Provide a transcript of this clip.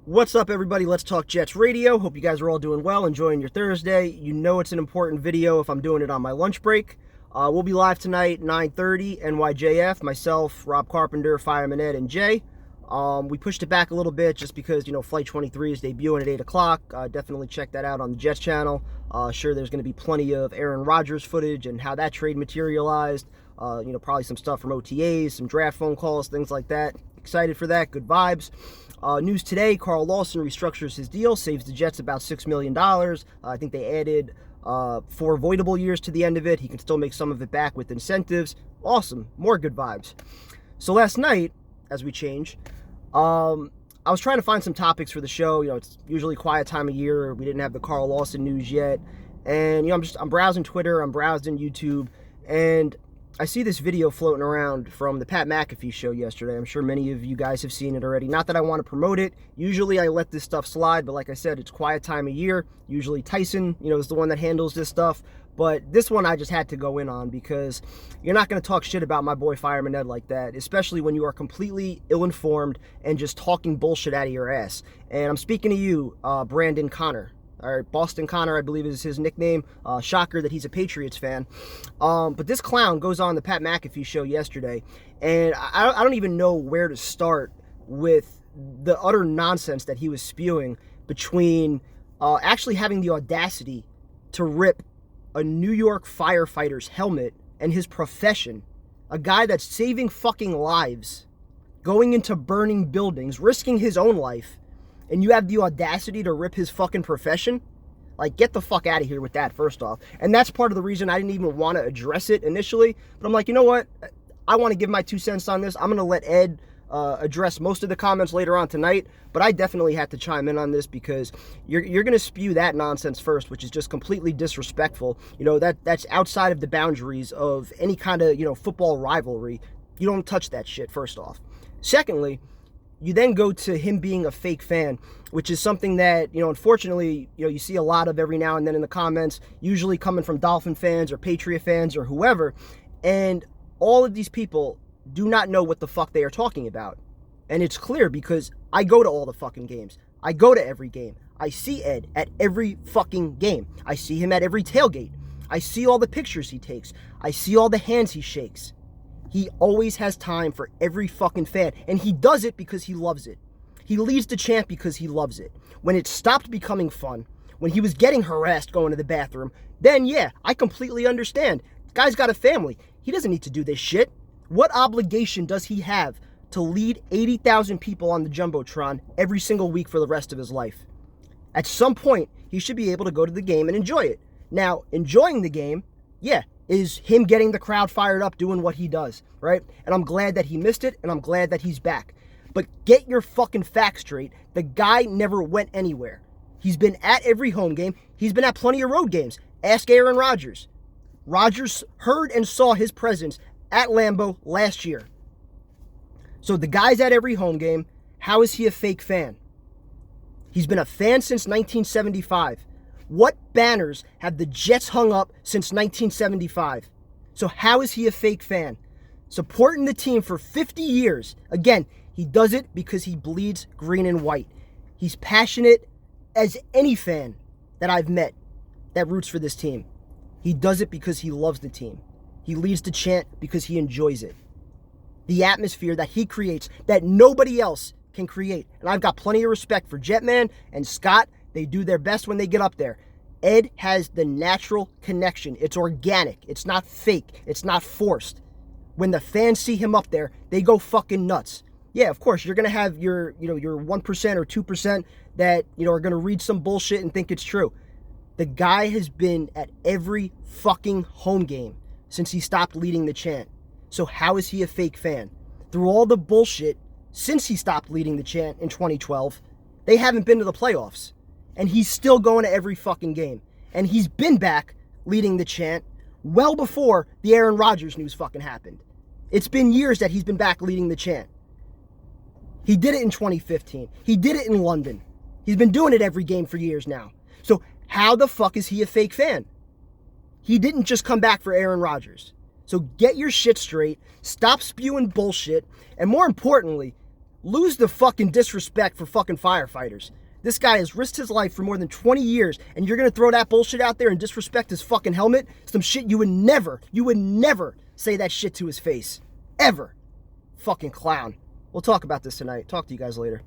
What's up, everybody? Let's Talk Jets Radio. Hope you guys are all doing well, enjoying your Thursday. You know it's an important video if I'm doing it on my lunch break. We'll be live tonight, 9:30, NYJF. Myself, Rob Carpenter, Fireman Ed, and Jay. We pushed it back a little bit just because, Flight 23 is debuting at 8 o'clock. Definitely check that out on the Jets channel. Sure, there's going to be plenty of Aaron Rodgers footage and how that trade materialized. Probably some stuff from OTAs, some draft phone calls, things like that. Excited for that. Good vibes. News today, Carl Lawson restructures his deal, saves the Jets about $6 million. I think they added 4 voidable years to the end of it. He can still make some of it back with incentives. Awesome. More good vibes. So last night, as we change, I was trying to find some topics for the show. It's usually quiet time of year. We didn't have the Carl Lawson news yet. And, I'm browsing Twitter, I'm browsing YouTube, and I see this video floating around from the Pat McAfee show yesterday. I'm sure many of you guys have seen it already. Not that I want to promote it. Usually I let this stuff slide, but like I said, it's quiet time of year. Usually Tyson, is the one that handles this stuff. But this one I just had to go in on because you're not going to talk shit about my boy Fireman Ed like that, especially when you are completely ill-informed and just talking bullshit out of your ass. And I'm speaking to you, Brandon Connor. Or Boston Connor, I believe is his nickname. Shocker that he's a Patriots fan. But this clown goes on the Pat McAfee show yesterday, and I don't even know where to start with the utter nonsense that he was spewing between actually having the audacity to rip a New York firefighter's helmet and his profession, a guy that's saving fucking lives, going into burning buildings, risking his own life, and you have the audacity to rip his fucking profession? Like, get the fuck out of here with that, first off. And that's part of the reason I didn't even want to address it initially. But I'm like, you know what? I want to give my 2 cents on this. I'm going to let Ed address most of the comments later on tonight. But I definitely had to chime in on this because you're going to spew that nonsense first, which is just completely disrespectful. That's outside of the boundaries of any kind of, football rivalry. You don't touch that shit, first off. Secondly, you then go to him being a fake fan, which is something that, unfortunately, you see a lot of every now and then in the comments, usually coming from Dolphin fans or Patriot fans or whoever. And all of these people do not know what the fuck they are talking about. And it's clear because I go to all the fucking games. I go to every game. I see Ed at every fucking game. I see him at every tailgate. I see all the pictures he takes. I see all the hands he shakes. He always has time for every fucking fan, and he does it because he loves it. He leads the chant because he loves it. When it stopped becoming fun, when he was getting harassed going to the bathroom, then yeah, I completely understand. The guy's got a family. He doesn't need to do this shit. What obligation does he have to lead 80,000 people on the Jumbotron every single week for the rest of his life? At some point, he should be able to go to the game and enjoy it. Now, enjoying the game, yeah, is him getting the crowd fired up doing what he does, right? And I'm glad that he missed it, and I'm glad that he's back. But get your fucking facts straight. The guy never went anywhere. He's been at every home game. He's been at plenty of road games. Ask Aaron Rodgers. Rodgers heard and saw his presence at Lambeau last year. So the guy's at every home game. How is he a fake fan? He's been a fan since 1975. What banners have the Jets hung up since 1975? So how is he a fake fan? Supporting the team for 50 years. Again, he does it because he bleeds green and white. He's passionate as any fan that I've met that roots for this team. He does it because he loves the team. He leads the chant because he enjoys it. The atmosphere that he creates that nobody else can create. And I've got plenty of respect for Jetman and Scott. They do their best when they get up there. Ed has the natural connection. It's organic. It's not fake. It's not forced. When the fans see him up there, they go fucking nuts. Yeah, of course, you're going to have your 1% or 2% that, are going to read some bullshit and think it's true. The guy has been at every fucking home game since he stopped leading the chant. So how is he a fake fan? Through all the bullshit since he stopped leading the chant in 2012, they haven't been to the playoffs. And he's still going to every fucking game. And he's been back leading the chant well before the Aaron Rodgers news fucking happened. It's been years that he's been back leading the chant. He did it in 2015. He did it in London. He's been doing it every game for years now. So how the fuck is he a fake fan? He didn't just come back for Aaron Rodgers. So get your shit straight. Stop spewing bullshit. And more importantly, Lose the fucking disrespect for fucking firefighters. This guy has risked his life for more than 20 years, and you're gonna throw that bullshit out there and disrespect his fucking helmet? Some shit you would never say that shit to his face. Ever. Fucking clown. We'll talk about this tonight. Talk to you guys later.